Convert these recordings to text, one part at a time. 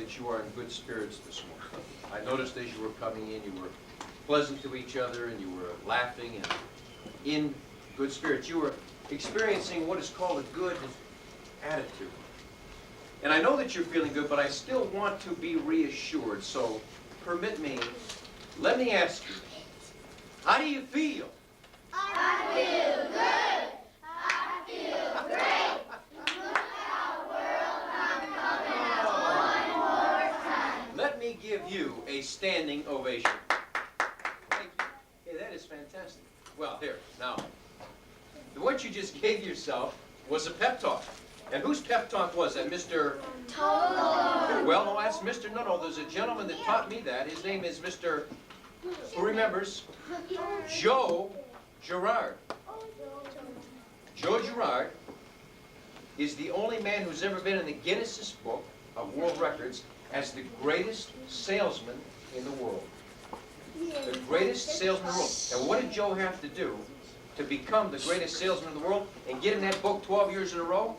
that you are in good spirits this morning. I noticed as you were coming in, you were pleasant to each other and you were laughing and in good spirits. You were experiencing what is called a good attitude. And I know that you're feeling good, but I still want to be reassured. So permit me, let me ask you, how do you feel? I feel good. I feel great. Look out, world, I'm coming out one more time. Let me give you a standing ovation. Thank you. Hey, that is fantastic. Well, here, now, what you just gave yourself was a pep talk. And whose pep talk was that? Mr. Tocco. Well, no, that's Mr. No, there's a gentleman that taught me that. His name is Mr. Who remembers? Joe Girard. Joe Girard is the only man who's ever been in the Guinness Book of World Records as the greatest salesman in the world. The greatest salesman in the world. And what did Joe have to do to become the greatest salesman in the world and get in that book 12 years in a row?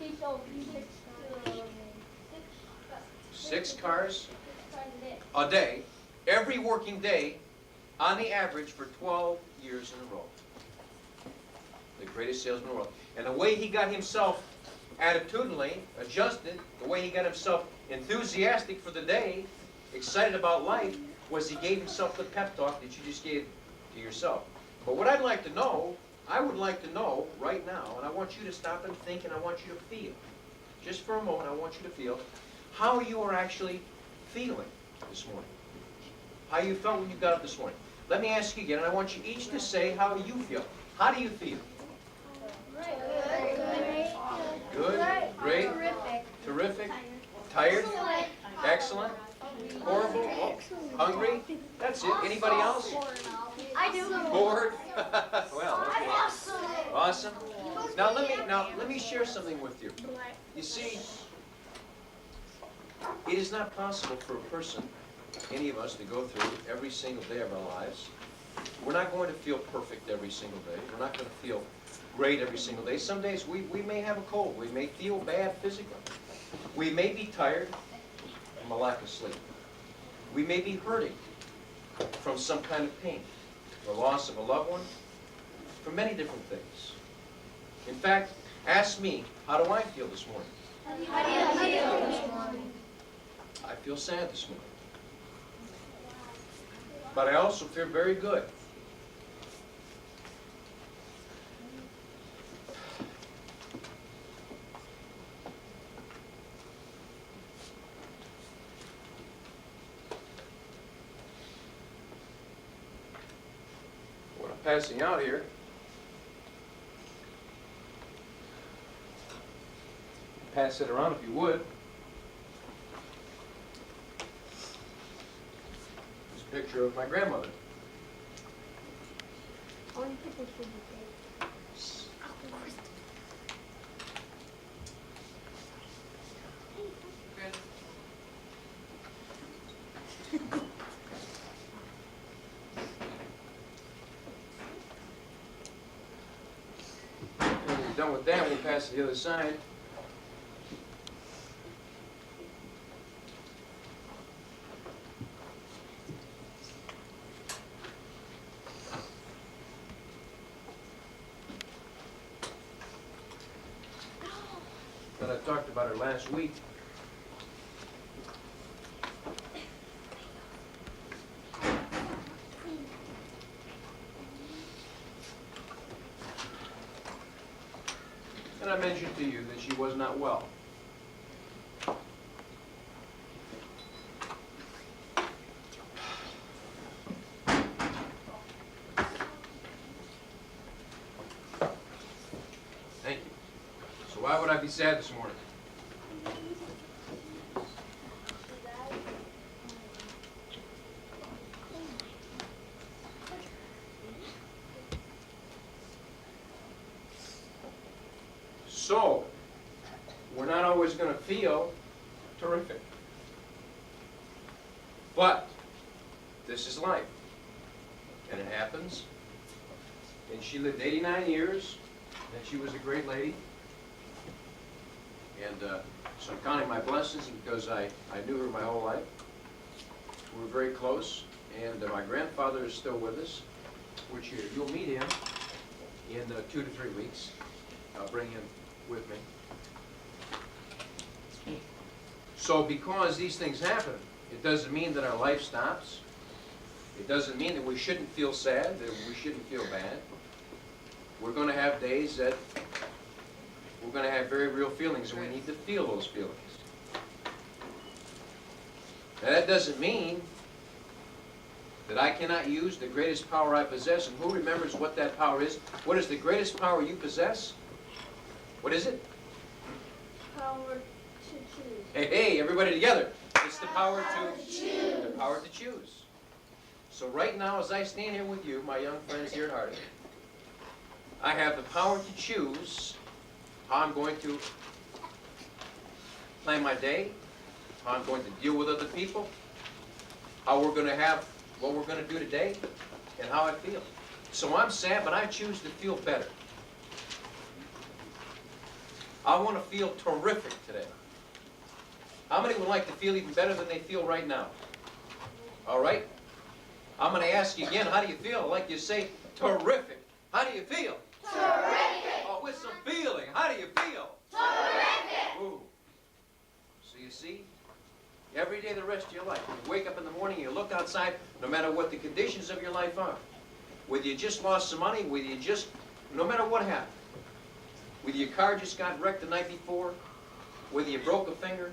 He sold 6 cars a day, every working day, on the average for 12 years in a row. The greatest salesman in the world. And the way he got himself attitudinally adjusted, the way he got himself enthusiastic for the day, excited about life, was he gave himself the pep talk that you just gave to yourself. But what I'd like to know, I would like to know right now, and I want you to stop and think, and I want you to feel, just for a moment, I want you to feel how you are actually feeling this morning. How you felt when you got up this morning. Let me ask you again, and I want you each to say how you feel. How do you feel? Good, great, terrific, tired, excellent, horrible, hungry. That's it. Anybody else? I do. Bored? Well, okay. Awesome. Now let me share something with you. You see, it is not possible for a person, any of us, to go through every single day of our lives. We're not going to feel perfect every single day. We're not going to feel great every single day. Some days we may have a cold. We may feel bad physically. We may be tired from a lack of sleep. We may be hurting from some kind of pain, the loss of a loved one, from many different things. In fact, ask me, how do I feel this morning? How do you feel this morning? I feel sad this morning. But I also feel very good. What I'm passing out here pass it around if you would. This picture of my grandmother. When we're done with that, we'll pass to the other side. That I talked about her last week. And I mentioned to you that she was not well. Thank you. So why would I be sad this morning? So, we're not always going to feel terrific. But, this is life. And it happens. And she lived 89 years, and she was a great lady. And so I'm counting my blessings because I knew her my whole life. We were very close, and my grandfather is still with us, which you'll meet him in 2 to 3 weeks. I'll bring him with me. So because these things happen, it doesn't mean that our life stops. It doesn't mean that we shouldn't feel sad, that we shouldn't feel bad. We're going to have days that we're going to have very real feelings, and we need to feel those feelings. Now, that doesn't mean that I cannot use the greatest power I possess. And who remembers what that power is? What is the greatest power you possess? What is it? Power to choose. Hey, everybody together. It's the power to choose. The power to choose. So right now, as I stand here with you, my young friends here at Harding, I have the power to choose how I'm going to plan my day, how I'm going to deal with other people, how we're going to have what we're going to do today, and how I feel. So I'm sad, but I choose to feel better. I want to feel terrific today. How many would like to feel even better than they feel right now? All right? I'm going to ask you again, how do you feel? I'd like you to say, terrific. How do you feel? Terrific. Oh, with some feeling. How do you feel? Terrific. Ooh. So you see, every day the rest of your life, when you wake up in the morning, you look outside, no matter what the conditions of your life are, whether you just lost some money, whether you just, no matter what happened, whether your car just got wrecked the night before, whether you broke a finger,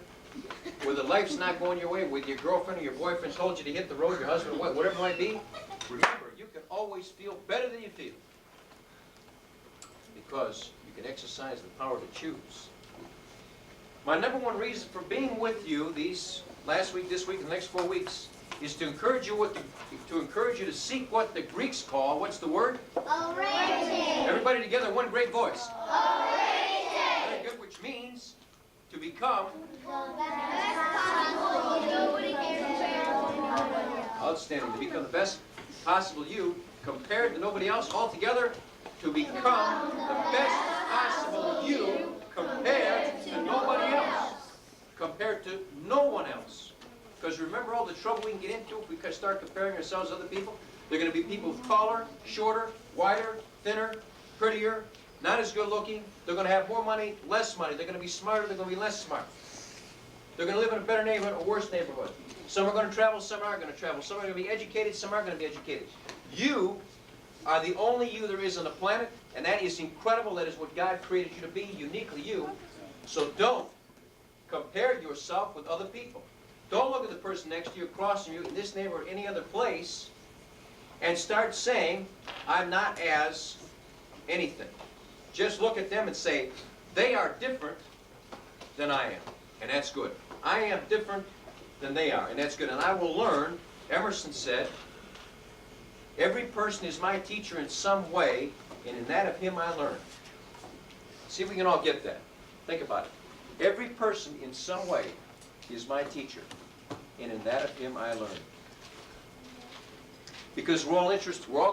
whether life's not going your way, whether your girlfriend or your boyfriend told you to hit the road, your husband, whatever it might be, remember, you can always feel better than you feel. Because you can exercise the power to choose. My number one reason for being with you these last week, this week, and the next 4 weeks is to encourage you to seek what the Greeks call, what's the word? Enrichment. Everybody together, one great voice. Enrichment. Very good, which means to become outstanding, to become the best possible you compared to nobody else altogether, to become the best possible you compared to nobody else, compared to no one else. Because remember all the trouble we can get into if we start comparing ourselves to other people? They're going to be people taller, shorter, wider, thinner, prettier, not as good looking. They're going to have more money, less money. They're going to be smarter, they're going to be less smart. They're going to live in a better neighborhood or worse neighborhood. Some are going to travel, some aren't going to travel. Some are going to be educated, some aren't going to be educated. You are the only you there is on the planet, and that is incredible. That is what God created you to be, uniquely you. So don't compare yourself with other people. Don't look at the person next to you, across from you, in this neighborhood or any other place, and start saying, I'm not as anything. Just look at them and say, they are different than I am, and that's good. I am different than they are, and that's good. And I will learn, Emerson said, every person is my teacher in some way, and in that of him I learn. See if we can all get that. Think about it. Every person in some way is my teacher, and in that of him I learn. Because we're all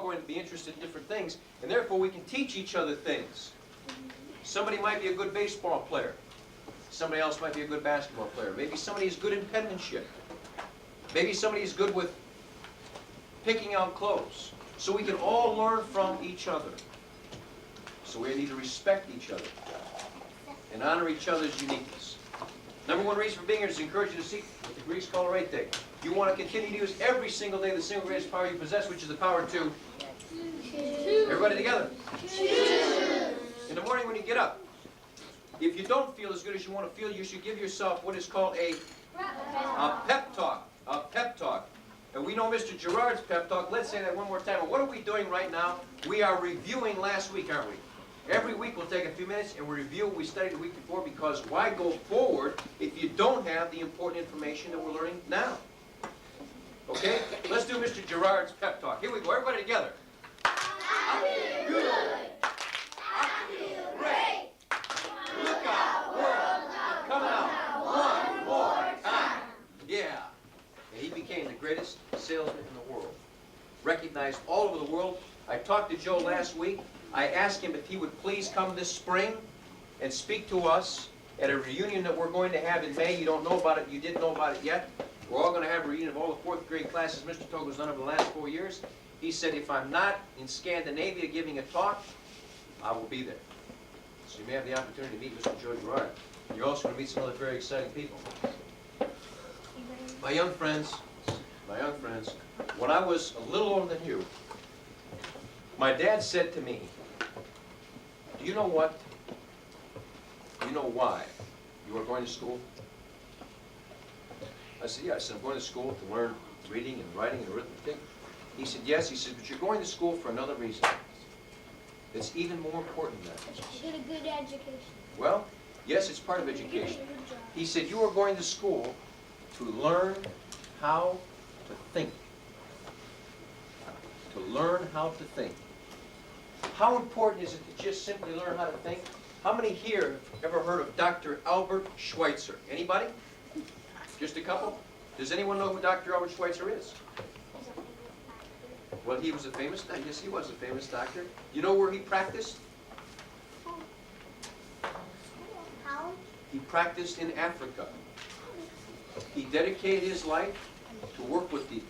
going to be interested in different things, and therefore we can teach each other things. Somebody might be a good baseball player. Somebody else might be a good basketball player. Maybe somebody is good in penmanship. Maybe somebody is good with picking out clothes. So we can all learn from each other. So we need to respect each other and honor each other's uniqueness. Number one reason for being here is to encourage you to seek what the Greeks call a right day. You want to continue to use every single day the single greatest power you possess, which is the power to choose. Everybody together. Choose. In the morning when you get up, if you don't feel as good as you want to feel, you should give yourself what is called a pep talk. A pep talk. And we know Mr. Gerard's pep talk. Let's say that one more time. And what are we doing right now? We are reviewing last week, aren't we? Every week we'll take a few minutes and we'll review what we studied the week before, because why go forward if you don't have the important information that we're learning now? Okay? Let's do Mr. Gerard's pep talk. Here we go. Everybody together. I feel good. I feel great. Look out, world. Come out one more time. Yeah. And he became the greatest salesman in the world. Recognized all over the world. I talked to Joe last week. I asked him if he would please come this spring and speak to us at a reunion that we're going to have in May. You don't know about it, you didn't know about it yet. We're all going to have a reunion of all the 4th grade classes Mr. Tocco's done over the last 4 years. He said, if I'm not in Scandinavia giving a talk, I will be there. So you may have the opportunity to meet Mr. Joe Gerard. You're also going to meet some other very exciting people. My young friends, when I was a little older than you, my dad said to me, do you know what? Do you know why you are going to school? I said, yeah. I said, I'm going to school to learn reading and writing and arithmetic. He said, yes. He said, but you're going to school for another reason. It's even more important than that. To get a good education. Well, yes, it's part of education. He said, you are going to school to learn how to think. To learn how to think. How important is it to just simply learn how to think? How many here have ever heard of Dr. Albert Schweitzer? Anybody? Just a couple? Does anyone know who Dr. Albert Schweitzer is? Well, he was a famous doctor. Yes, he was a famous doctor. You know where he practiced? How? He practiced in Africa. He dedicated his life to work with the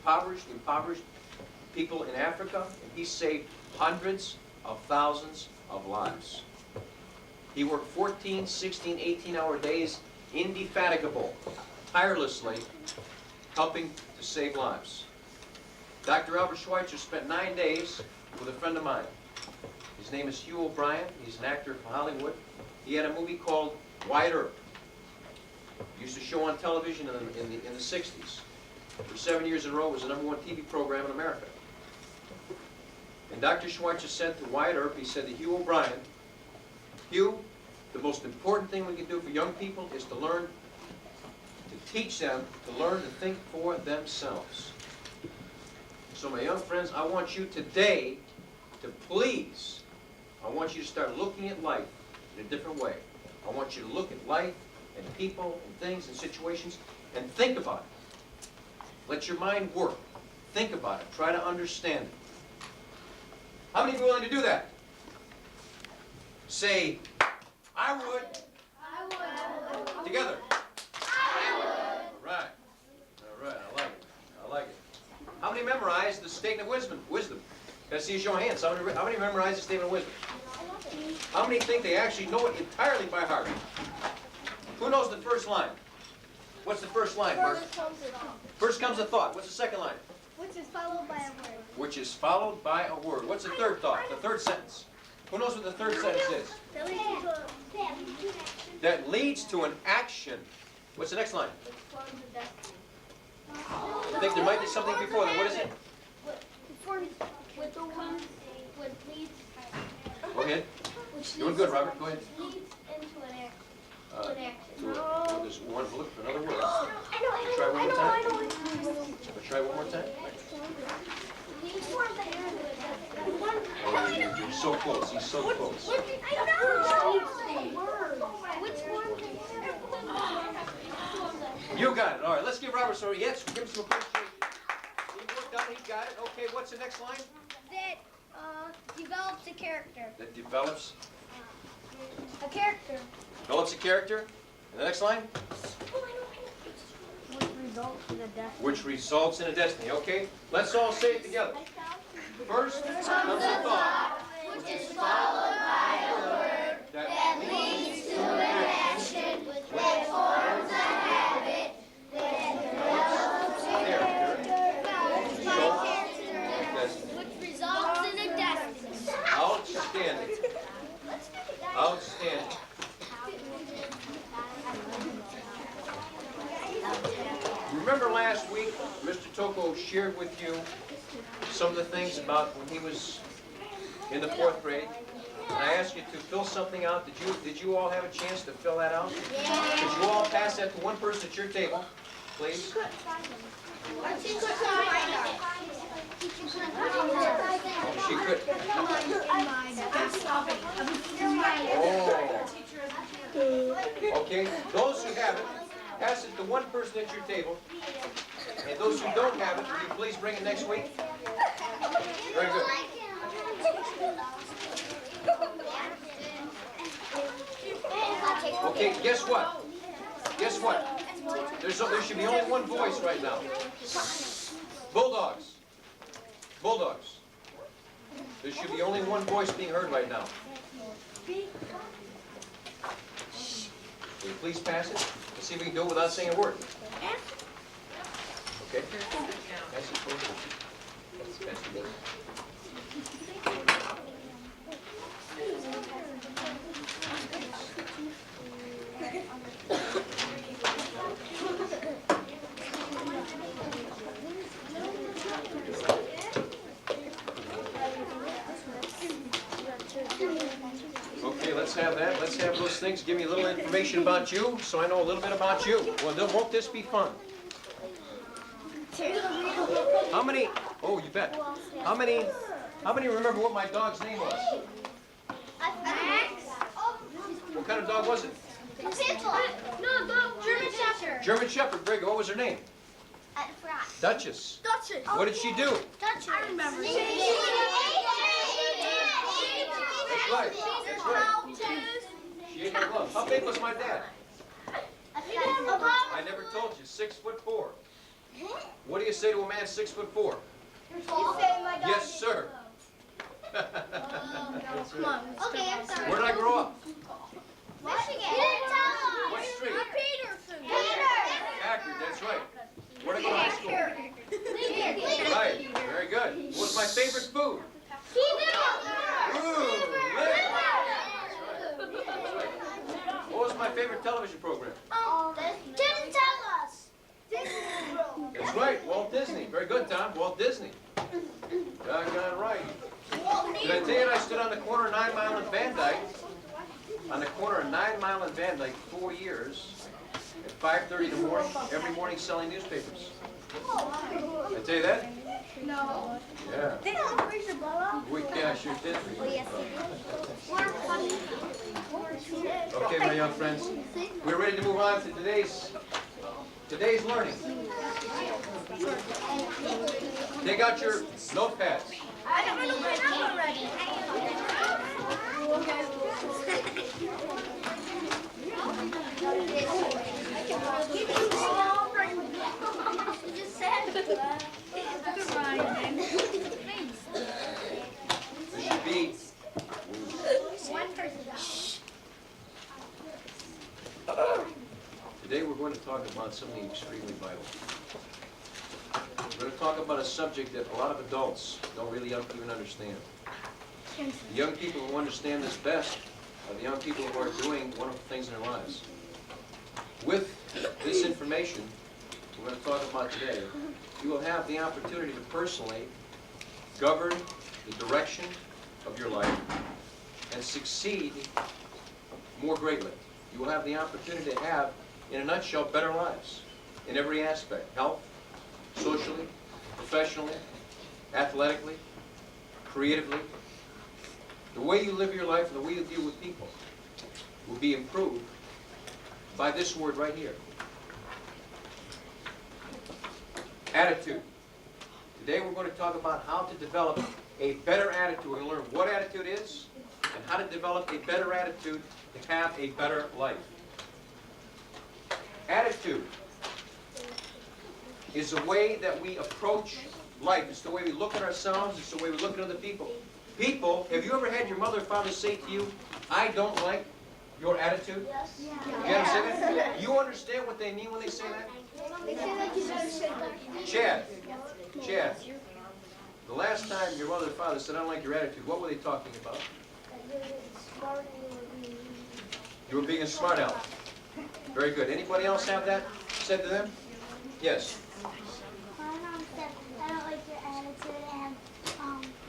impoverished people in Africa, and he saved hundreds of thousands of lives. He worked 14, 16, 18-hour days, indefatigable, tirelessly, helping to save lives. Dr. Albert Schweitzer spent 9 days with a friend of mine. His name is Hugh O'Brien. He's an actor from Hollywood. He had a movie called Wyatt Earp. Used to show on television in the 60s. For 7 years in a row, it was the #1 TV program in America. And Dr. Schweitzer said to Wyatt Earp, he said to Hugh O'Brien, Hugh, the most important thing we can do for young people is to learn, to teach them to learn to think for themselves. So my young friends, I want you today to please, I want you to start looking at life in a different way. I want you to look at life and people and things and situations and think about it. Let your mind work. Think about it. Try to understand it. How many of you are willing to do that? Say, I would. I would. Together. I would. All right. All right. I like it. I like it. How many memorized the statement of wisdom? Let's see you show hands. How many memorized the statement of wisdom? How many think they actually know it entirely by heart? Who knows the first line? What's the first line, Mark? First comes a thought. What's the second line? Which is followed by a word. Which is followed by a word. What's the third thought? The third sentence. Who knows what the third sentence is? That leads to an action. What's the next line? I think there might be something before that. What is it? With the one which leads. Go ahead. Doing good, Robert. Go ahead. Leads into an action. There's one. Look for another word. Try one more time. Try one more time. Oh, you're so close. He's so close. You got it. All right. Let's give Robert some. Yes, give him some appreciation. He worked on it. He got it. Okay. What's the next line? That develops a character. That develops. A character. Develops a character. And the next line? Which results in a destiny. Which results in a destiny. Okay. Let's all say it together. First comes a thought, Which is followed by a word that leads to an action that forms a habit that develops a character which results in a destiny. outstanding. Outstanding. Remember last week, Mr. Tocco shared with you some of the things about when he was in the 4th grade. And I asked you to fill something out. Did you all have a chance to fill that out? Could you all pass that to one person at your table, please? She could. Oh. Okay. Those who have it, pass it to one person at your table. And those who don't have it, will you please bring it next week? Very good. Okay. Okay, guess what? Guess what? There should be only one voice right now. Bulldogs. Bulldogs. There should be only one voice being heard right now. Will you please pass it? Let's see if we can do it without saying a word. Okay? Pass it forward. Pass it. Okay, let's have that. Let's have those things. Give me a little information about you, so I know a little bit about you. Well, won't this be fun? How many? Oh, you bet. How many remember what my dog's name was? What kind of dog was it? A pitbull. No, dog. German Shepherd. German Shepherd. Very good. What was her name? Duchess. Duchess. What did she do? Duchess. I remember. That's right. That's right. She ate my glove. How big was my dad? I never told you. 6'4". What do you say to a man 6'4"? Yes, sir. Come on. Okay, I'm sorry. Where did I grow up? Michigan. What street? Peterson. Packard, that's right. Where did I go to high school? Right, very good. What was my favorite food? Ooh, liver. That's right. What was my favorite television program? Didn't tell us. That's right, Walt Disney. Very good, Tom. Walt Disney. Doggone right. Did I tell you that I stood on the corner of 9 Mile and Van Dyke? On the corner of 9 Mile and Van Dyke 4 years at 5:30 in the morning, every morning selling newspapers. Did I tell you that? No. Yeah. They don't freeze the blow up. Yeah, sure did. Yes, we're funny. Okay, my young friends. We're ready to move on to today's learning. Take out your notepads. I don't know my number already. There should be Today we're going to talk about something extremely vital. We're going to talk about a subject that a lot of adults don't really even understand. The young people who understand this best are the young people who are doing wonderful things in their lives. With this information we're going to talk about today, you will have the opportunity to personally govern the direction of your life and succeed more greatly. You will have the opportunity to have, in a nutshell, better lives in every aspect: health, socially, professionally, athletically, creatively. The way you live your life and the way you deal with people will be improved by this word right here. Attitude. Today we're going to talk about how to develop a better attitude. We're going to learn what attitude is and how to develop a better attitude to have a better life. Attitude is the way that we approach life. It's the way we look at ourselves. It's the way we look at other people. People, have you ever had your mother or father say to you, "I don't like your attitude"? Yes. You understand that? You understand what they mean when they say that? Chad, the last time your mother or father said, "I don't like your attitude," what were they talking about? You were being a smart aleck. Very good. Anybody else have that said to them? Yes. My mom said, "I don't like your attitude,"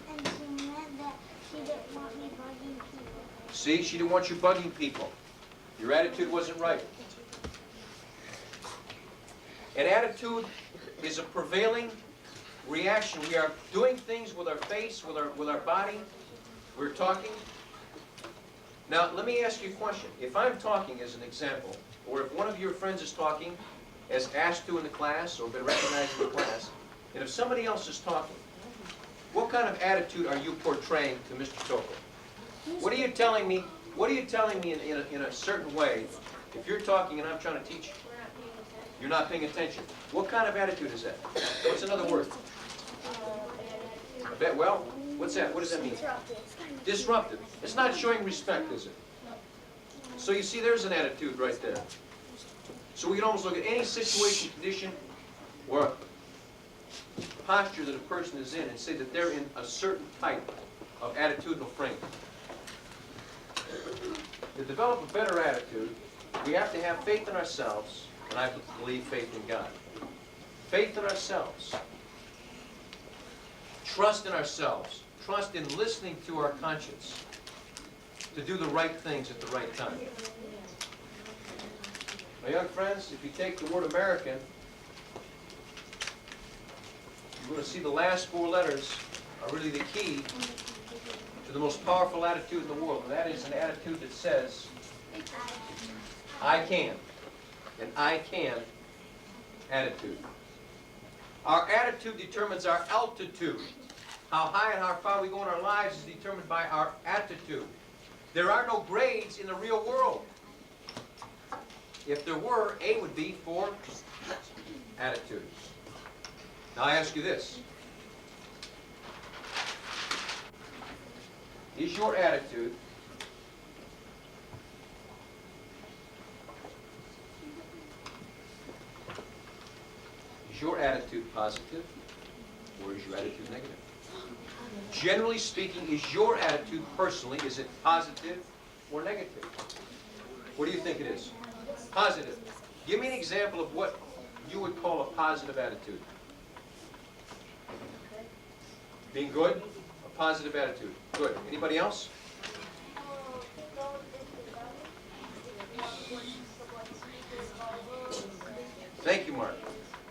and she meant that she didn't want me bugging people. See, she didn't want you bugging people. Your attitude wasn't right. An attitude is a prevailing reaction. We are doing things with our face, with our body. We're talking. Now, let me ask you a question. If I'm talking, as an example, or if one of your friends is talking, as asked to in the class, or been recognized in the class, and if somebody else is talking, what kind of attitude are you portraying to Mr. Tocco? What are you telling me? What are you telling me in a certain way If you're talking and I'm trying to teach, you're not paying attention. What kind of attitude is that? What's another word? A bit, well, what's that? What does that mean? Disruptive. It's not showing respect, is it? So you see, there's an attitude right there. So we can almost look at any situation, condition, or posture that a person is in and say that they're in a certain type of attitudinal frame. To develop a better attitude, we have to have faith in ourselves, and I believe faith in God. Faith in ourselves. Trust in ourselves. Trust in listening to our conscience to do the right things at the right time. My young friends, if you take the word American, you're going to see the last four letters are really the key to the most powerful attitude in the world, and that is an attitude that says, I can. An I can attitude. Our attitude determines our altitude. How high and how far we go in our lives is determined by our attitude. There are no grades in the real world. If there were, A would be for attitude. Now I ask you this. Is your attitude positive, or is your attitude negative? Generally speaking, is your attitude personally, is it positive or negative? What do you think it is? Positive. Give me an example of what you would call a positive attitude. Being good? A positive attitude. Good. Anybody else? Thank you, Mark.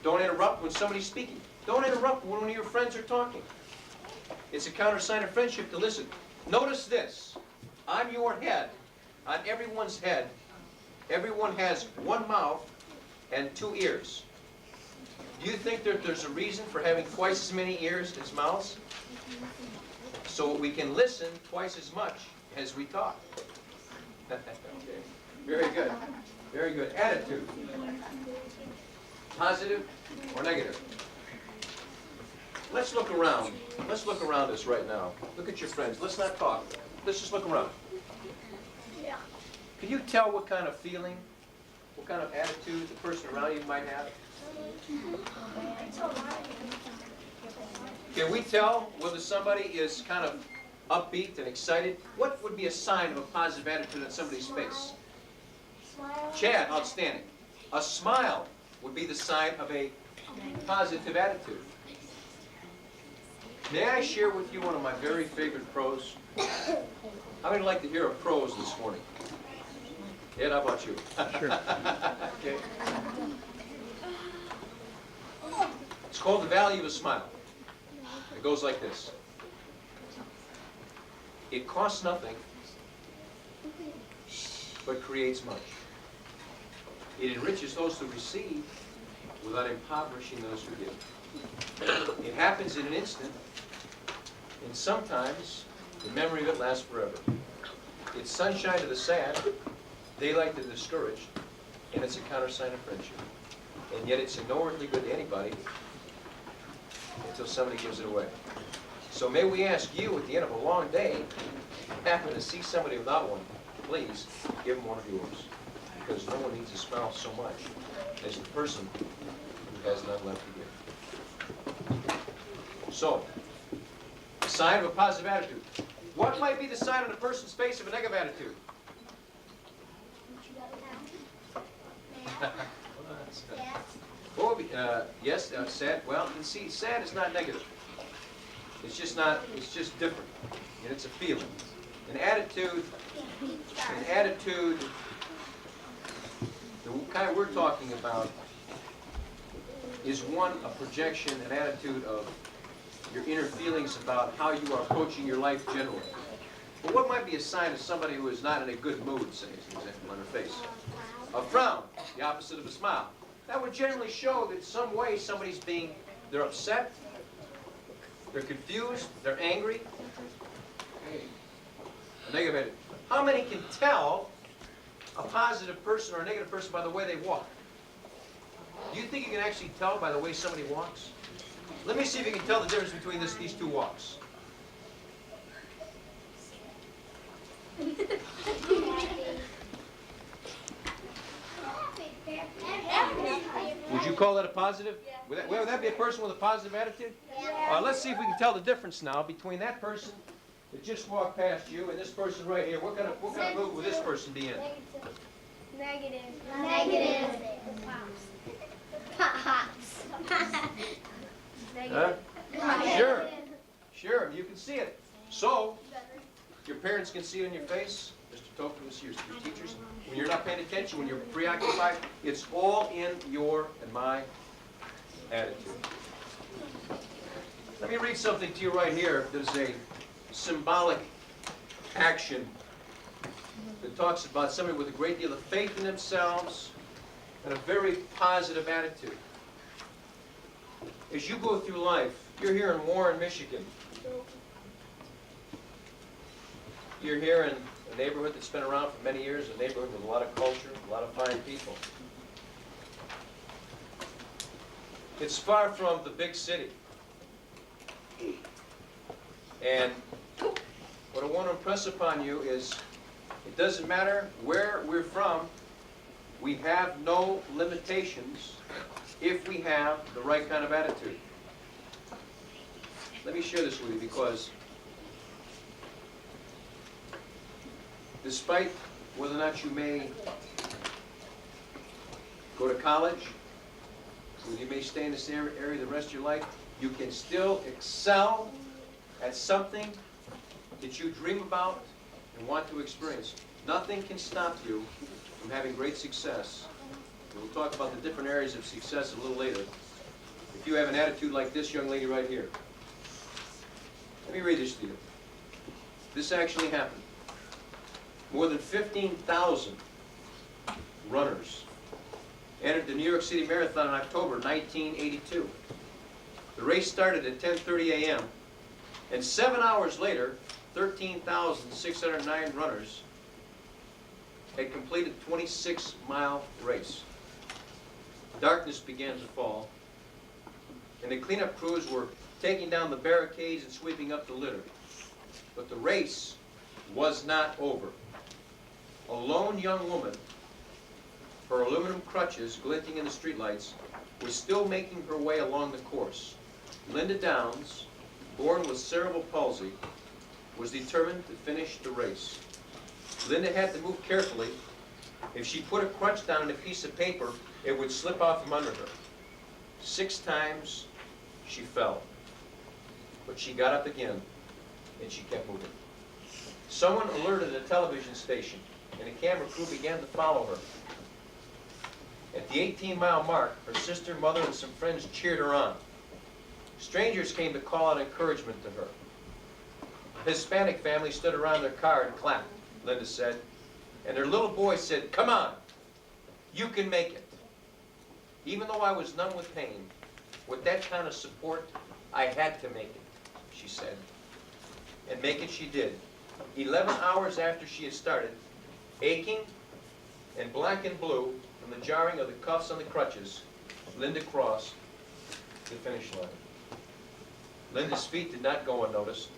Don't interrupt when somebody's speaking. Don't interrupt when one of your friends are talking. It's a countersign of friendship to listen. Notice this. On your head, on everyone's head, everyone has one mouth and two ears. Do you think that there's a reason for having twice as many ears as mouths? So we can listen twice as much as we talk. Okay. Very good. Very good. Attitude. Positive or negative? Let's look around. Let's look around us right now. Look at your friends. Let's not talk. Let's just look around. Can you tell what kind of feeling, what kind of attitude the person around you might have? Can we tell whether somebody is kind of upbeat and excited? What would be a sign of a positive attitude on somebody's face? Chad, outstanding. A smile would be the sign of a positive attitude. May I share with you one of my very favorite prose? How many would like to hear a prose this morning? Ed, how about you? Sure. Okay. It's called The Value of a Smile. It goes like this. It costs nothing, but creates much. It enriches those who receive without impoverishing those who give. It happens in an instant, and sometimes the memory of it lasts forever. It's sunshine to the sad, daylight to the discouraged, and it's a countersign of friendship. And yet it's no earthly good to anybody until somebody gives it away. So may we ask you at the end of a long day, happen to see somebody without one, please give them one of yours. Because no one needs to smile so much as the person who has none left to give. So, a sign of a positive attitude. What might be the sign on a person's face of a negative attitude? What would be, yes, sad. Well, you see, sad is not negative. It's just not, it's just different. And it's a feeling. An attitude, the kind we're talking about is one, a projection, an attitude of your inner feelings about how you are approaching your life generally. But what might be a sign of somebody who is not in a good mood, say, as an example, on their face? A frown, the opposite of a smile. That would generally show that some way somebody's they're upset, they're confused, they're angry. A negative attitude. How many can tell a positive person or a negative person by the way they walk. Do you think you can actually tell by the way somebody walks? Let me see if you can tell the difference between these two walks. Would you call that a positive? Would that be a person with a positive attitude? Let's see if we can tell the difference now between that person that just walked past you and this person right here. What kind of mood would this person be in? Negative. Negative. Pops. Huh? Sure. Sure, you can see it. So, your parents can see it on your face. Mr. Tocco, your teachers. When you're not paying attention, when you're preoccupied, it's all in your and my attitude. Let me read something to you right here. There's a symbolic action that talks about somebody with a great deal of faith in themselves and a very positive attitude. As you go through life, you're here in Warren, Michigan. You're here in a neighborhood that's been around for many years, a neighborhood with a lot of culture, a lot of fine people. It's far from the big city. And what I want to impress upon you is it doesn't matter where we're from, we have no limitations if we have the right kind of attitude. Let me share this with you because despite whether or not you may go to college, or you may stay in this area the rest of your life, you can still excel at something that you dream about and want to experience. Nothing can stop you from having great success. We'll talk about the different areas of success a little later. If you have an attitude like this young lady right here. Let me read this to you. This actually happened. More than 15,000 runners entered the New York City Marathon in October 1982. The race started at 10:30 a.m. and 7 hours later, 13,609 runners had completed a 26-mile race. Darkness began to fall, and the cleanup crews were taking down the barricades and sweeping up the litter. But the race was not over. A lone young woman, her aluminum crutches glinting in the streetlights, was still making her way along the course. Linda Downs, born with cerebral palsy, was determined to finish the race. Linda had to move carefully. If she put a crutch down on a piece of paper, it would slip out from under her. 6 times she fell. But she got up again, and she kept moving. Someone alerted a television station, and a camera crew began to follow her. At the 18-mile mark, her sister, mother, and some friends cheered her on. Strangers came to call out encouragement to her. A Hispanic family stood around their car and clapped, Linda said. And their little boy said, "Come on, you can make it." Even though I was numb with pain, with that kind of support, I had to make it, she said. And make it she did. 11 hours after she had started, aching and black and blue from the jarring of the cuffs on the crutches, Linda crossed the finish line. Linda's feat did not go unnoticed.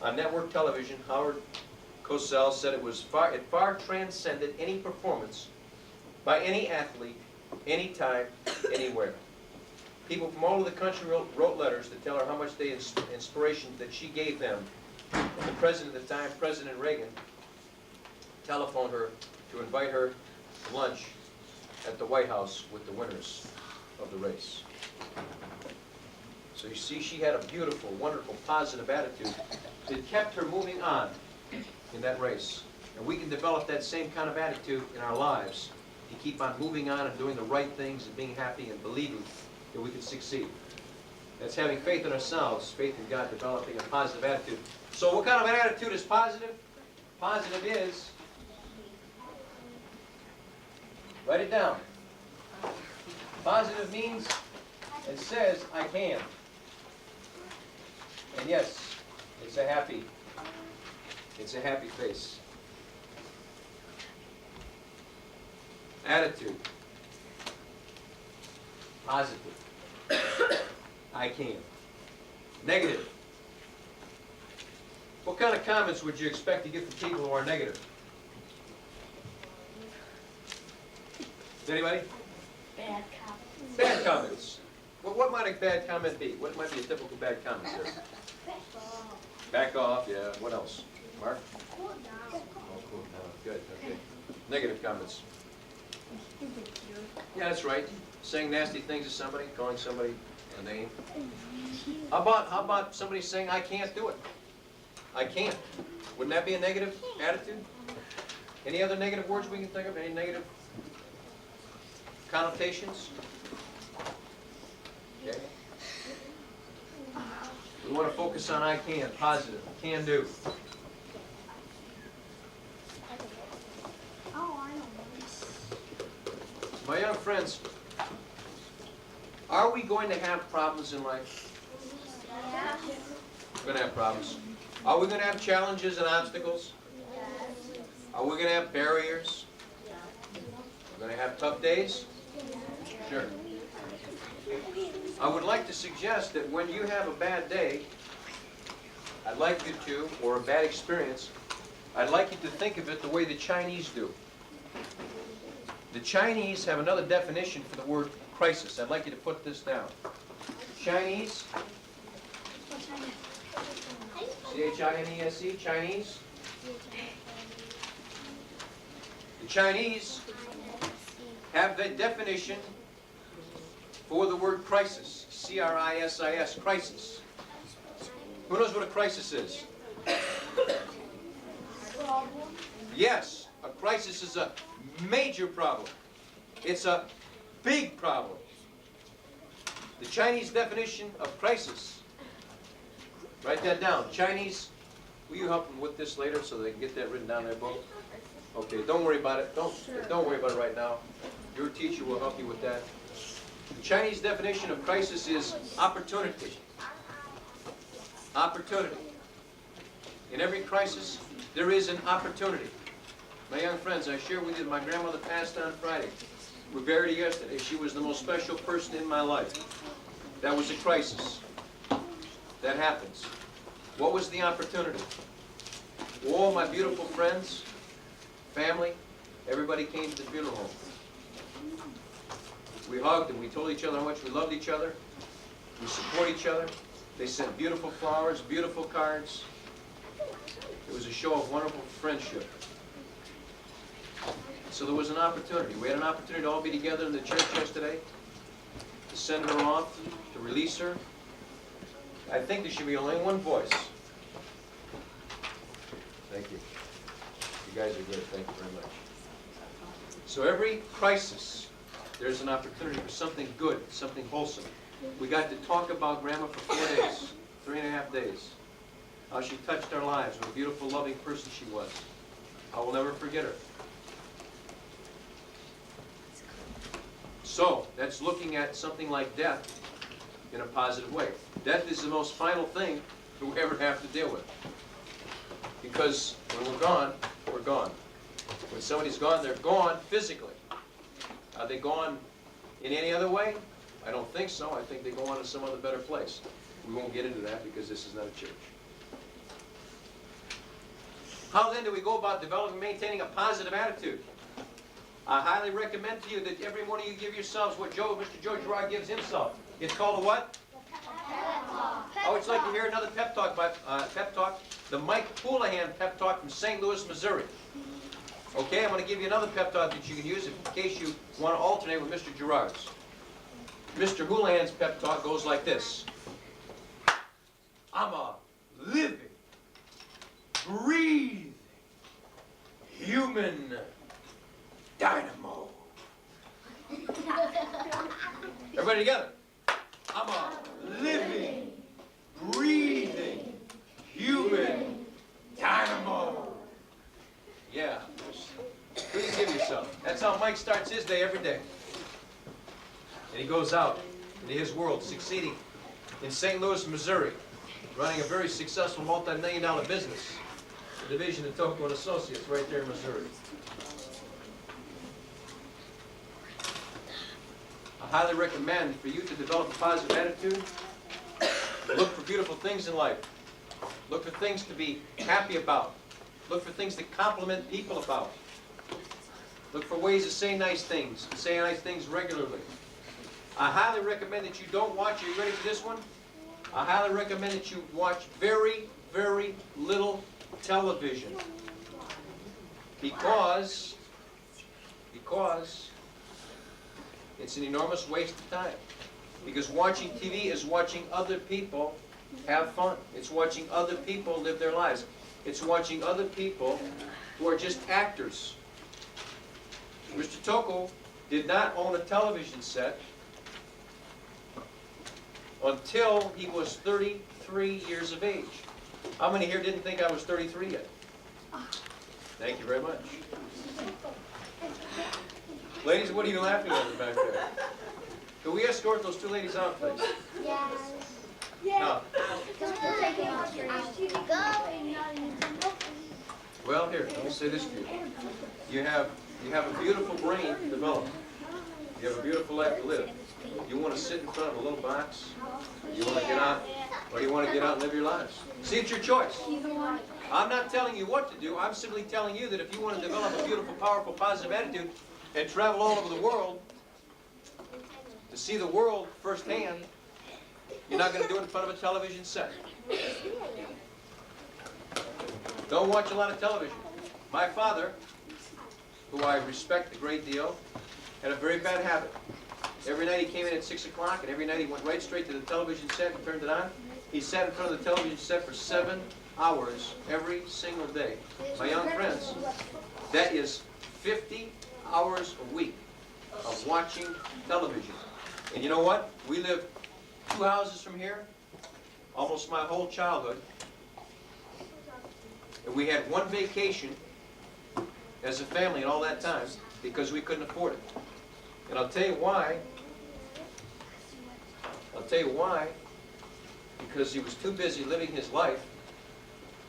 On network television, Howard Cosell said it far transcended any performance by any athlete, anytime, anywhere. People from all over the country wrote letters to tell her how much inspiration that she gave them. And the president at the time, President Reagan, telephoned her to invite her to lunch at the White House with the winners of the race. So you see, she had a beautiful, wonderful, positive attitude that kept her moving on in that race. And we can develop that same kind of attitude in our lives to keep on moving on and doing the right things and being happy and believing that we can succeed. That's having faith in ourselves, faith in God, developing a positive attitude. So what kind of an attitude is positive? Positive is, write it down. Positive means and says, I can. And yes, it's a happy face. Attitude. Positive. I can. Negative. What kind of comments would you expect to get from people who are negative? Anybody? Bad comments. Bad comments. What might a bad comment be? What might be a typical bad comment there? Back off, yeah. What else? Mark? Cool down. Oh, cool down. Good, okay. Negative comments. Yeah, that's right. Saying nasty things to somebody, calling somebody a name. How about somebody saying, I can't do it? I can't. Wouldn't that be a negative attitude? Any other negative words we can think of? Any negative connotations? Okay. We want to focus on I can, positive, can do. Oh, I know. My young friends, are we going to have problems in life? Yeah. We're going to have problems. Are we going to have challenges and obstacles? Yes. Are we going to have barriers? We're going to have tough days? Sure. I would like to suggest that when you have a bad day, I'd like you to, or a bad experience, I'd like you to think of it the way the Chinese do. The Chinese have another definition for the word crisis. I'd like you to put this down. Chinese, C-H-I-N-E-S-E, Chinese. The Chinese have the definition for the word crisis, C-R-I-S-I-S, crisis. Who knows what a crisis is? Yes, a crisis is a major problem. It's a big problem. The Chinese definition of crisis, write that down. Chinese, will you help them with this later so they can get that written down in their book? Okay, don't worry about it. Don't worry about it right now. Your teacher will help you with that. The Chinese definition of crisis is opportunity. Opportunity. In every crisis, there is an opportunity. My young friends, I share with you that my grandmother passed on Friday. We buried her yesterday. She was the most special person in my life. That was a crisis. That happens. What was the opportunity? All my beautiful friends, family, everybody came to the funeral home. We hugged and we told each other how much we loved each other. We support each other. They sent beautiful flowers, beautiful cards. It was a show of wonderful friendship. So there was an opportunity. We had an opportunity to all be together in the church yesterday, to send her off, to release her. I think there should be only one voice. Thank you. You guys are good. Thank you very much. So every crisis, there's an opportunity for something good, something wholesome. We got to talk about Grandma for 4 days, 3.5 days. How she touched our lives, what a beautiful, loving person she was. I will never forget her. So, that's looking at something like death in a positive way. Death is the most final thing that we ever have to deal with. Because when we're gone, we're gone. When somebody's gone, they're gone physically. Are they gone in any other way? I don't think so. I think they go on to some other better place. We won't get into that because this is not a church. How then do we go about developing and maintaining a positive attitude? I highly recommend to you that every morning you give yourselves what Mr. Joe Girard gives himself. It's called a what? Pep talk. I would like to hear another pep talk by the Mike Houlihan pep talk from St. Louis, Missouri. Okay, I'm going to give you another pep talk that you can use in case you want to alternate with Mr. Girard's. Mr. Houlihan's pep talk goes like this. I'm a living, breathing, human dynamo. Everybody together. I'm a living, breathing, human dynamo. Yeah. Please give yourself. That's how Mike starts his day every day. And he goes out into his world, succeeding in St. Louis, Missouri, running a very successful multi-million-dollar business, the division of Tocco and Associates right there in Missouri. I highly recommend for you to develop a positive attitude. Look for beautiful things in life. Look for things to be happy about. Look for things to compliment people about. Look for ways to say nice things, say nice things regularly. I highly recommend that you don't watch, are you ready for this one? I highly recommend that you watch very, very little television. Because it's an enormous waste of time. Because watching TV is watching other people have fun. It's watching other people live their lives. It's watching other people who are just actors. Mr. Tocco did not own a television set until he was 33 years of age. How many here didn't think I was 33 yet? Thank you very much. Ladies, what are you laughing at back there? Can we escort those two ladies out, please? Yes. No. Well, here, let me say this to you. You have a beautiful brain developed. You have a beautiful life to live. You want to sit in front of a little box? You want to get out? Or you want to get out and live your lives? See, it's your choice. I'm not telling you what to do. I'm simply telling you that if you want to develop a beautiful, powerful, positive attitude and travel all over the world to see the world firsthand, you're not going to do it in front of a television set. Don't watch a lot of television. My father, who I respect a great deal, had a very bad habit. Every night he came in at 6 o'clock, and every night he went right straight to the television set and turned it on. He sat in front of the television set for 7 hours every single day. My young friends, that is 50 hours a week of watching television. And you know what? We lived 2 houses from here, almost my whole childhood. And we had one vacation as a family in all that time because we couldn't afford it. And I'll tell you why. Because he was too busy living his life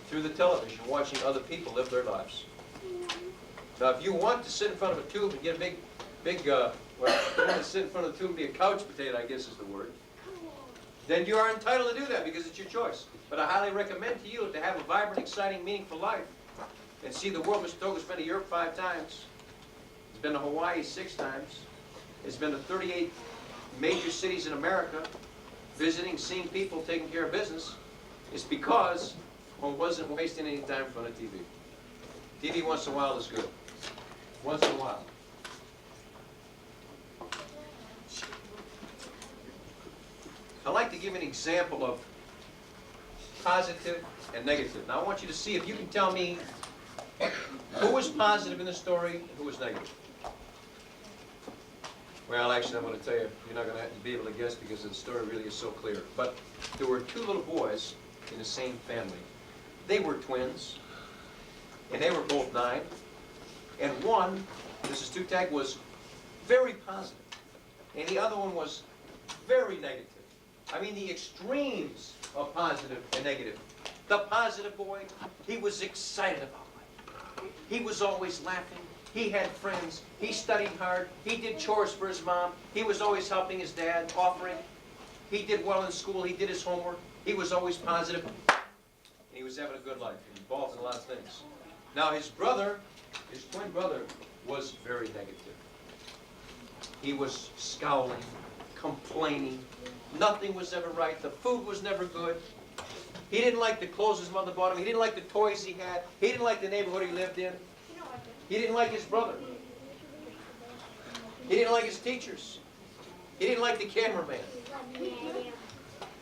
through the television, watching other people live their lives. Now, if you want to sit in front of a tube and get a big, well, if you want to sit in front of the tube and be a couch potato, I guess is the word, then you are entitled to do that because it's your choice. But I highly recommend to you to have a vibrant, exciting, meaningful life and see the world. Mr. Tocco's been to Europe 5 times. He's been to Hawaii 6 times. He's been to 38 major cities in America, visiting, seeing people, taking care of business. It's because one wasn't wasting any time in front of TV. TV once in a while is good. Once in a while. I'd like to give an example of positive and negative. Now I want you to see if you can tell me who was positive in the story and who was negative. Well, actually, I'm going to tell you, you're not going to be able to guess because the story really is so clear. But there were 2 little boys in the same family. They were twins, and they were both 9. And one, Mrs. Tutag, was very positive, and the other one was very negative. I mean, the extremes of positive and negative. The positive boy, he was excited about life. He was always laughing. He had friends. He studied hard. He did chores for his mom. He was always helping his dad, offering. He did well in school. He did his homework. He was always positive. And he was having a good life, involved in a lot of things. Now his brother, his twin brother, was very negative. He was scowling, complaining. Nothing was ever right. The food was never good. He didn't like the clothes his mother bought him. He didn't like the toys he had. He didn't like the neighborhood he lived in. He didn't like his brother. He didn't like his teachers. He didn't like the cameraman. He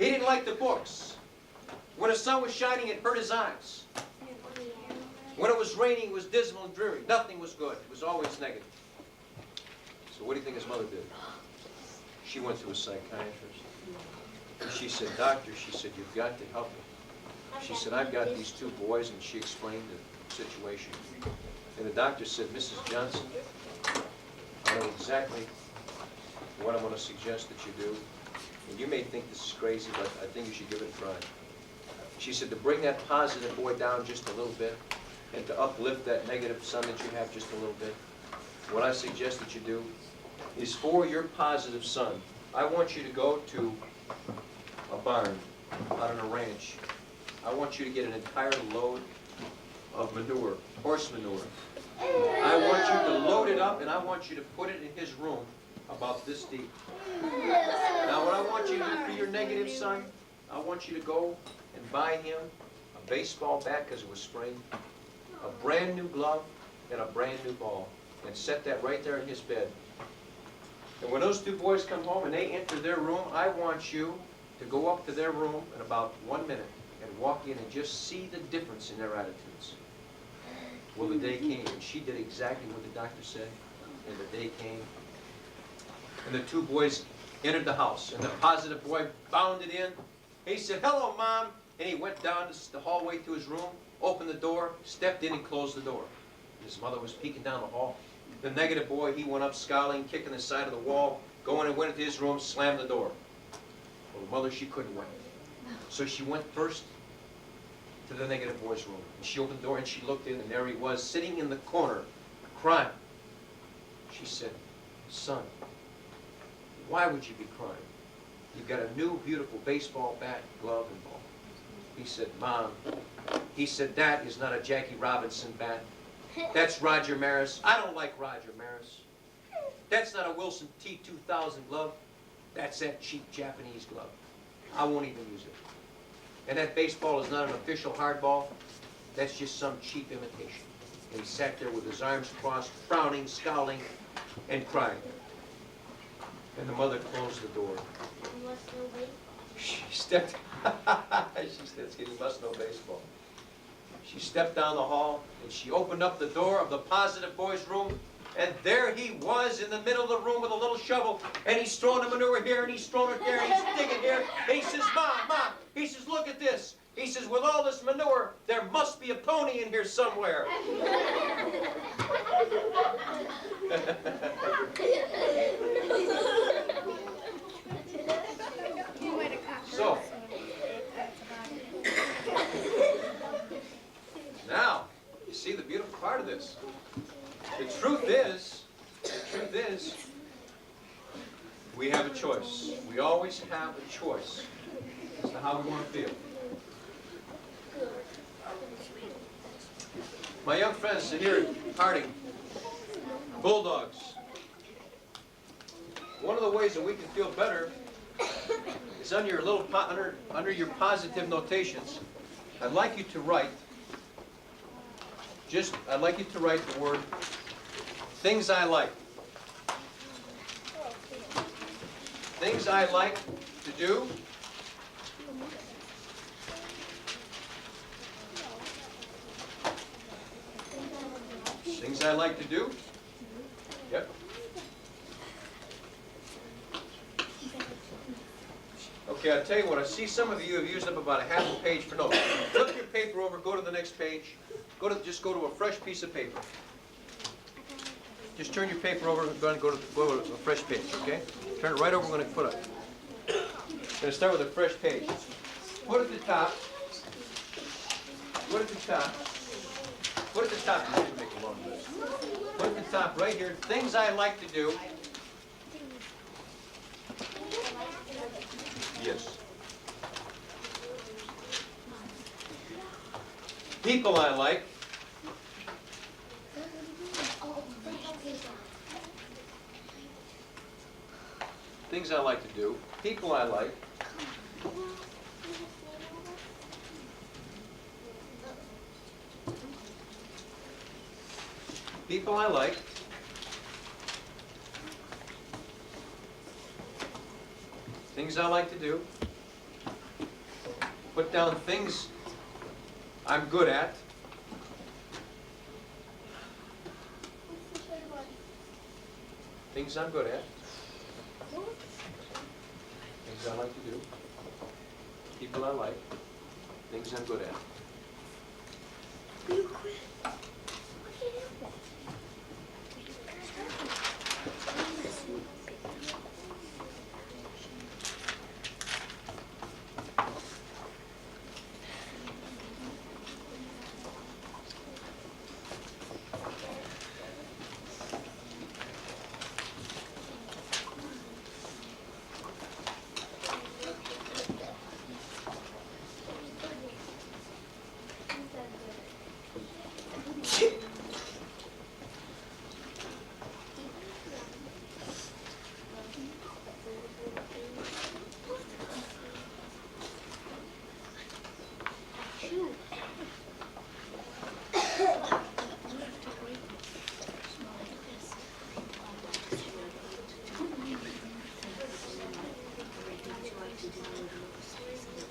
didn't like the books. When the sun was shining, it hurt his eyes. When it was raining, it was dismal and dreary. Nothing was good. It was always negative. So what do you think his mother did? She went to a psychiatrist. And she said, "Doctor," she said, "you've got to help me." She said, "I've got these 2 boys," and she explained the situation. And the doctor said, "Mrs. Johnson, I know exactly what I'm going to suggest that you do. And you may think this is crazy, but I think you should give it a try." She said, "To bring that positive boy down just a little bit and to uplift that negative son that you have just a little bit, what I suggest that you do is for your positive son. I want you to go to a barn out on a ranch. I want you to get an entire load of manure, horse manure. I want you to load it up and I want you to put it in his room about this deep. Now what I want you to do for your negative son, I want you to go and buy him a baseball bat because it was sprained, a brand new glove, and a brand new ball, and set that right there in his bed. And when those two boys come home and they enter their room, I want you to go up to their room in about 1 minute and walk in and just see the difference in their attitudes. Well, the day came, and she did exactly what the doctor said, and the day came. And the two boys entered the house, and the positive boy bounded in. He said, "Hello, Mom," and he went down the hallway to his room, opened the door, stepped in and closed the door. His mother was peeking down the hall. The negative boy, he went up scowling, kicking the side of the wall, going and went into his room, slammed the door. Well, the mother, she couldn't wait. So she went first to the negative boy's room. And she opened the door and she looked in, and there he was, sitting in the corner, crying. She said, "Son, why would you be crying? You've got a new, beautiful baseball bat, glove, and ball." He said, "Mom," he said, "that is not a Jackie Robinson bat. That's Roger Maris. I don't like Roger Maris. That's not a Wilson T2000 glove. That's that cheap Japanese glove. I won't even use it. And that baseball is not an official hardball. That's just some cheap imitation." And he sat there with his arms crossed, frowning, scowling, and crying. And the mother closed the door. She stepped, she said, "He must know baseball." She stepped down the hall, and she opened up the door of the positive boy's room, and there he was in the middle of the room with a little shovel, and he's throwing the manure here, and he's throwing it there, and he's digging here, and he says, "Mom, Mom," he says, "look at this." He says, "With all this manure, there must be a pony in here somewhere." So, now, you see the beautiful part of this. The truth is, we have a choice. We always have a choice as to how we want to feel. My young friends here at Harding, Bulldogs, one of the ways that we can feel better is under your little under your positive notations. I'd like you to write the word things I like. Things I like to do. Things I like to do. Yep. Okay, I'll tell you what, I see some of you have used up about a half a page for notes. Flip your paper over, go to the next page. Just go to a fresh piece of paper. Just turn your paper over and go to a fresh page, okay? Turn it right over, we're going to put up. Going to start with a fresh page. Put at the top. Put at the top. Put at the top. You have to make a long list. Put at the top right here. Things I like to do. Yes. People I like. Things I like to do. People I like. People I like. Things I like to do. Put down things I'm good at. Things I'm good at. Things I like to do. People I like. Things I'm good at.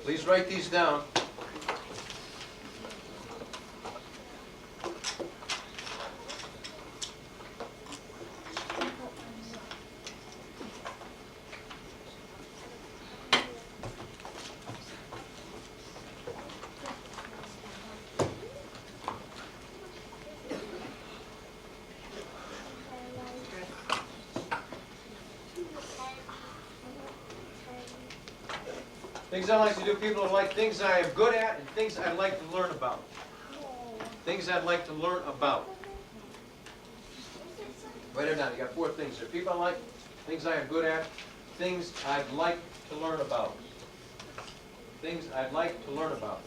Please write these down. Things I like to do, people are like things I am good at and things I'd like to learn about. Things I'd like to learn about. Write it down. You got 4 things there. People I like, things I am good at, things I'd like to learn about. Things I'd like to learn about.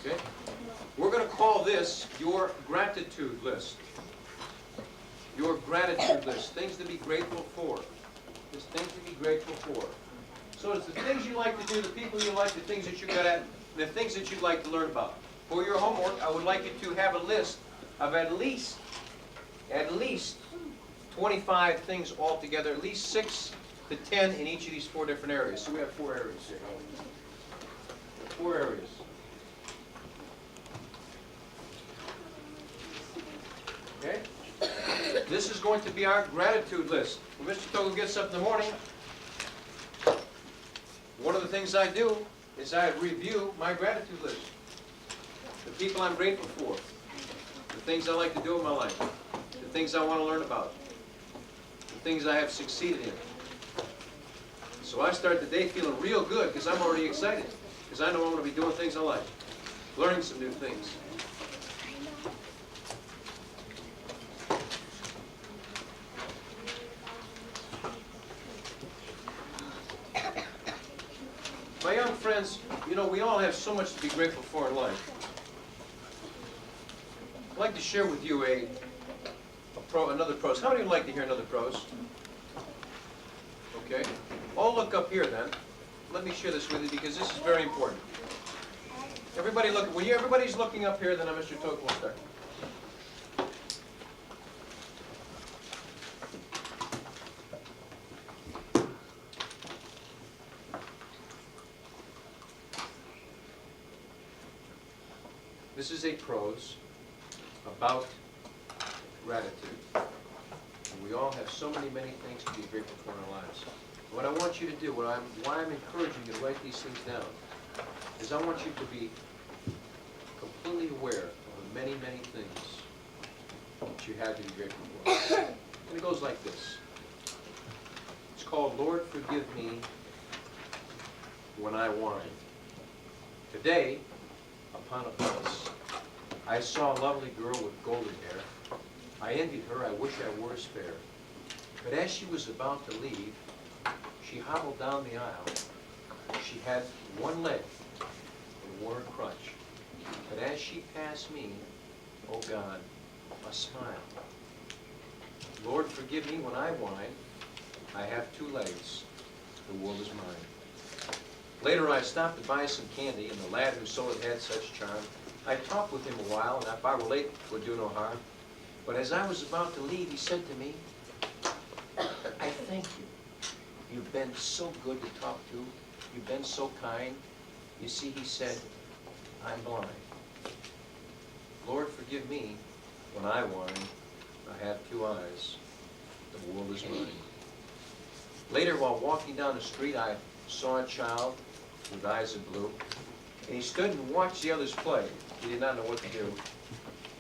Okay? We're going to call this your gratitude list. Your gratitude list. Things to be grateful for. Just things to be grateful for. So it's the things you like to do, the people you like, the things that you're good at, and the things that you'd like to learn about. For your homework, I would like you to have a list of at least 25 things altogether, at least 6 to 10 in each of these 4 different areas. So we have 4 areas here. 4 areas. Okay? This is going to be our gratitude list. When Mr. Tocco gets up in the morning, one of the things I do is I review my gratitude list. The people I'm grateful for. The things I like to do in my life. The things I want to learn about. The things I have succeeded in. So I start the day feeling real good because I'm already excited. Because I know I'm going to be doing things I like. Learning some new things. My young friends, you know, we all have so much to be grateful for in life. I'd like to share with you another prose. How many would like to hear another prose? Okay. All look up here then. Let me share this with you because this is very important. Everybody look. When everybody's looking up here, then Mr. Tocco will start. This is a prose about gratitude. And we all have so many things to be grateful for in our lives. What I want you to do, why I'm encouraging you to write these things down, is I want you to be completely aware of the many things that you have to be grateful for. And it goes like this. It's called, Lord, forgive me when I whine. Today, upon a bus, I saw a lovely girl with golden hair. I envied her, I wish I were as fair. But as she was about to leave, she hobbled down the aisle. She had one leg and wore a crutch. But as she passed me, oh God, a smile. Lord, forgive me when I whine. I have 2 legs. The world is mine. Later I stopped to buy some candy, and the lad who sold it had such charm. I talked with him a while, and if I were late, it would do no harm. But as I was about to leave, he said to me, I thank you. You've been so good to talk to. You've been so kind. You see, he said, I'm blind. Lord, forgive me when I whine. I have 2 eyes. The world is mine. Later, while walking down the street, I saw a child with eyes of blue. And he stood and watched the others play. He did not know what to do.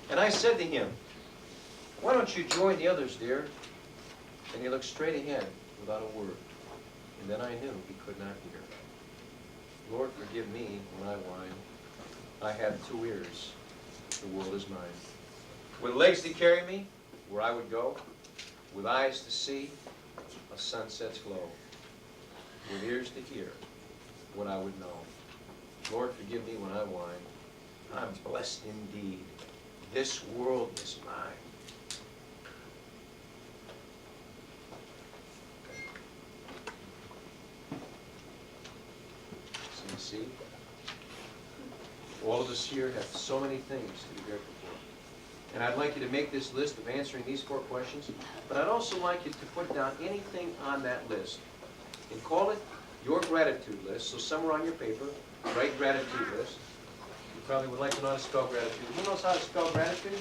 And I said to him, why don't you join the others, dear? And he looked straight ahead without a word. And then I knew he could not hear. Lord, forgive me when I whine. I have 2 ears. The world is mine. With legs to carry me where I would go, with eyes to see a sunset's glow, with ears to hear what I would know. Lord, forgive me when I whine. I'm blessed indeed. This world is mine. So you see, all of us here have so many things to be grateful for. And I'd like you to make this list of answering these 4 questions, but I'd also like you to put down anything on that list and call it your gratitude list. So somewhere on your paper, write gratitude list. You probably would like to know how to spell gratitude. Who knows how to spell gratitude?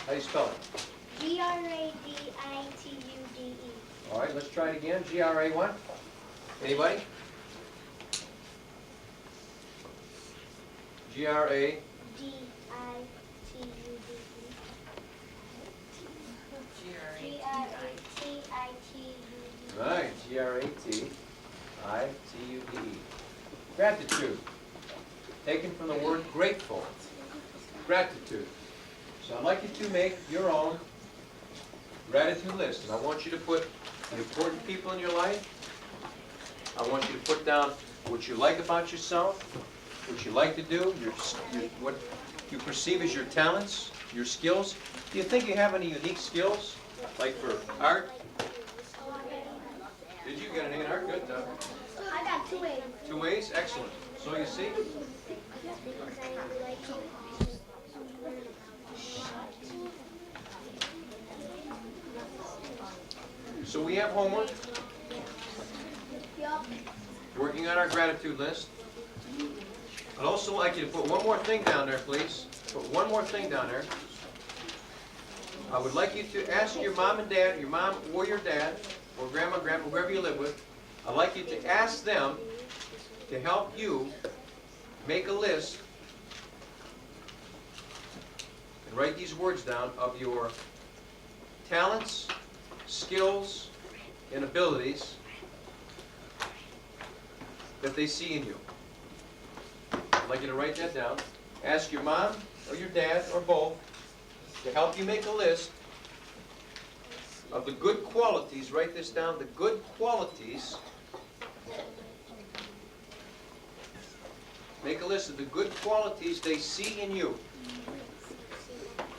How do you spell it? Graditude. All right, let's try it again. G-R-A what? Anybody? G-R-A. Gratitude. Right, Gratitude. Gratitude. Taken from the word grateful. Gratitude. So I'd like you to make your own gratitude list. And I want you to put the important people in your life. I want you to put down what you like about yourself, what you like to do, what you perceive as your talents, your skills. Do you think you have any unique skills? Like for art? Did you get an A in art? Good, Doug. I got 2 A's. 2 A's? Excellent. So you see? So we have homework. Yup. Working on our gratitude list. I'd also like you to put one more thing down there, please. Put one more thing down there. I would like you to ask your mom and dad, your mom or your dad, or grandma, grandpa, whoever you live with, I'd like you to ask them to help you make a list and write these words down of your talents, skills, and abilities that they see in you. I'd like you to write that down. Ask your mom or your dad or both to help you make a list of the good qualities. Write this down, the good qualities. Make a list of the good qualities they see in you.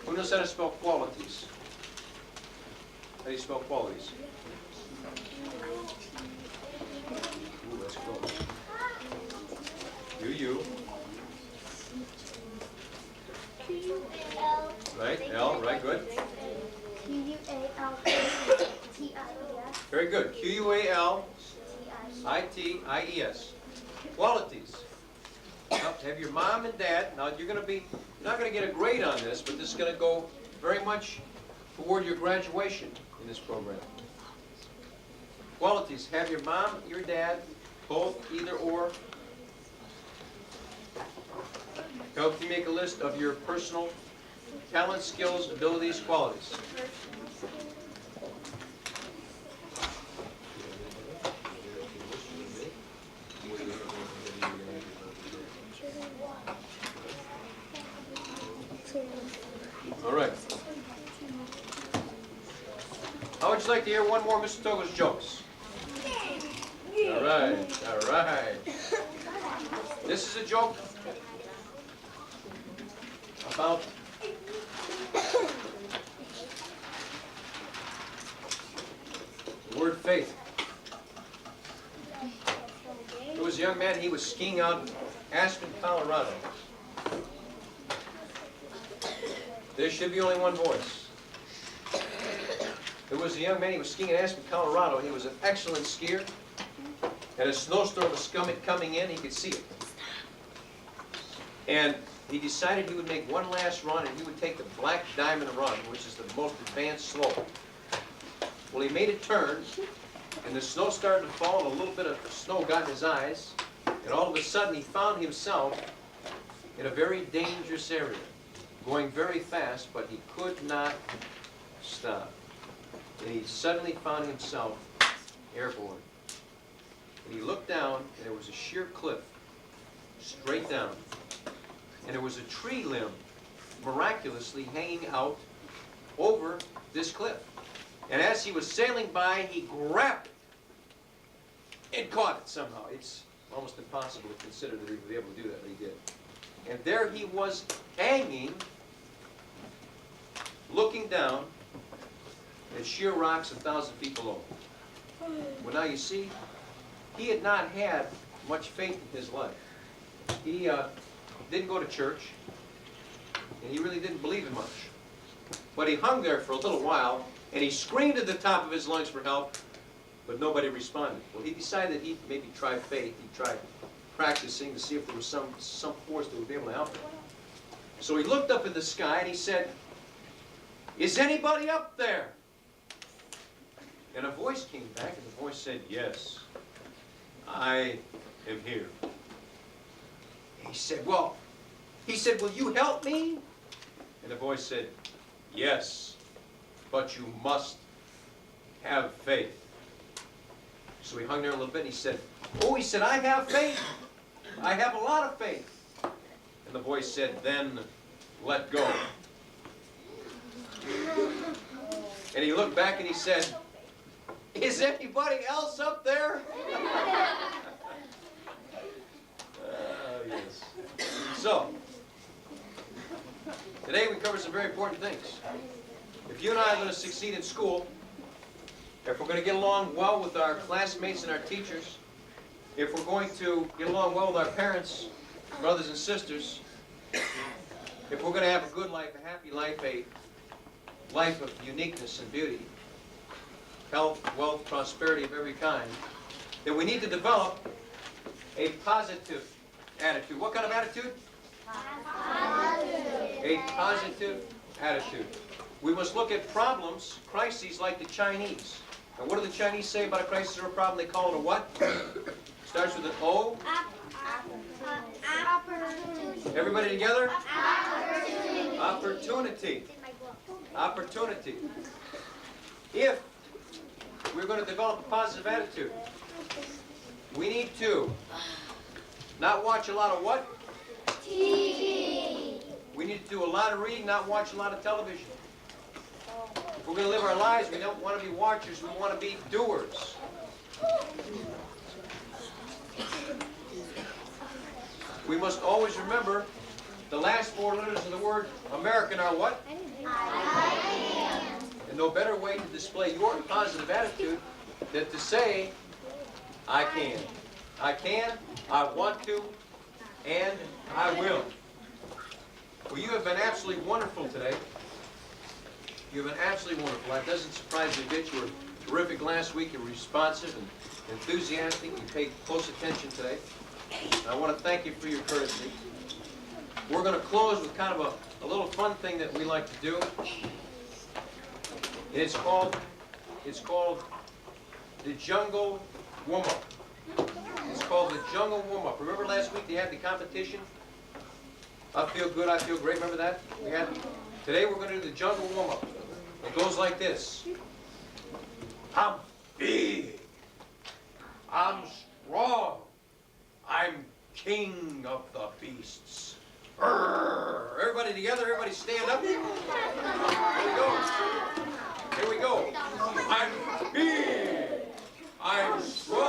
Who knows how to spell qualities? How do you spell qualities? Ooh, that's close. You. Q-U-A-L. Right, L, right, good. Q-U-A-L-I-T-I-E-S. Very good. Q-U-A-L-I-T-I-E-S. Qualities. Now, have your mom and dad, now you're not going to get a grade on this, but this is going to go very much toward your graduation in this program. Qualities. Have your mom, your dad, both, either or, help you make a list of your personal talents, skills, abilities, qualities. All right. How would you like to hear one more Mr. Tocco's jokes? All right, all right. This is a joke about the word faith. There was a young man, he was skiing out in Aspen, Colorado. There should be only one voice. There was a young man, he was skiing in Aspen, Colorado. He was an excellent skier. And a snowstorm was coming in, he could see it. And he decided he would make one last run, and he would take the Black Diamond Run, which is the most advanced slope. Well, he made a turn, and the snow started to fall, and a little bit of snow got in his eyes, and all of a sudden he found himself in a very dangerous area, going very fast, but he could not stop. And he suddenly found himself airborne. And he looked down, and there was a sheer cliff, straight down. And there was a tree limb miraculously hanging out over this cliff. And as he was sailing by, he grabbed it and caught it somehow. It's almost impossible to consider that he would be able to do that, but he did. And there he was hanging, looking down at sheer rocks 1,000 feet below. Well, now you see, he had not had much faith in his life. He didn't go to church, and he really didn't believe in much. But he hung there for a little while, and he screamed at the top of his lungs for help, but nobody responded. Well, he decided he'd maybe try faith. He'd try practicing to see if there was some force that would be able to help him. So he looked up in the sky, and he said, "Is anybody up there?" And a voice came back, and the voice said, "Yes, I am here." And he said, "Will you help me?" And the voice said, "Yes, but you must have faith." So he hung there a little bit, and he said, "I have faith. I have a lot of faith." And the voice said, "Then let go." And he looked back and he said, "Is anybody else up there?" Yes. So, today we cover some very important things. If you and I are going to succeed in school, if we're going to get along well with our classmates and our teachers, if we're going to get along well with our parents, brothers and sisters, if we're going to have a good life, a happy life, a life of uniqueness and beauty, health, wealth, prosperity of every kind, then we need to develop a positive attitude. What kind of attitude? Positive. A positive attitude. We must look at problems, crises, like the Chinese. And what do the Chinese say about a crisis or a problem? They call it a what? Starts with an O. Opportunity. Everybody together? Opportunity. Opportunity. Opportunity. If we're going to develop a positive attitude, we need to not watch a lot of what? TV. We need to do a lot of reading, not watch a lot of television. If we're going to live our lives, we don't want to be watchers, we want to be doers. We must always remember the last 4 letters of the word American are what? I am. And no better way to display your positive attitude than to say, I can. I can, I want to, and I will. Well, you have been absolutely wonderful today. You've been absolutely wonderful. That doesn't surprise me a bit. You were terrific last week. You were responsive and enthusiastic. You paid close attention today. And I want to thank you for your courtesy. We're going to close with kind of a little fun thing that we like to do. And it's called the Jungle Warm-Up. It's called the Jungle Warm-Up. Remember last week they had the competition? I feel good, I feel great. Remember that? Today we're going to do the Jungle Warm-Up. It goes like this. I'm big. I'm strong. I'm king of the beasts. Brrr. Everybody together, everybody stand up. Here we go. Here we go. I'm big. I'm strong.